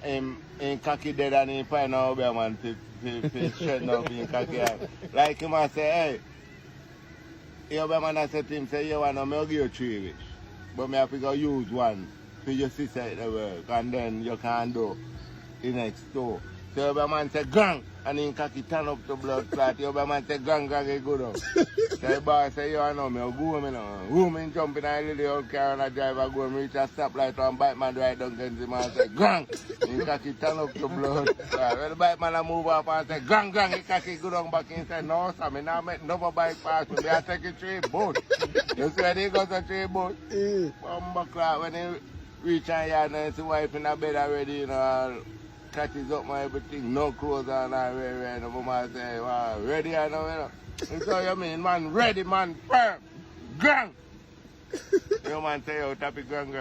in cocky dead and he find out Obeah man to straighten up in cocky. Like him I say, hey, Obeah man I said to him, say, you want to give you 3 wish. But me have to go use one for your sister at the work and then you can do the next door. So Obeah man say, gang, and he cocky turn up the blood clot. Obeah man say, gang, it good up. So the boy say, you know me, I'll go me now. Woman jump in a little old car and I drive and go and reach a stoplight and bike man right down against him and say, gang, he cocky turn up the blood clot. When the bike man I move up and say, gang, he cocky go down back and say, no sir, me now make no bike pass me, I take a 3 boat. You see when he goes to 3 boat? Bumba clot, when he reach a yard and see wife in a bed already, you know, catches up my everything, no clothes on and ready. The woman say, wow, ready or no, you know. And so you mean, man, ready, man, firm, gang. You man say, oh, topic gang.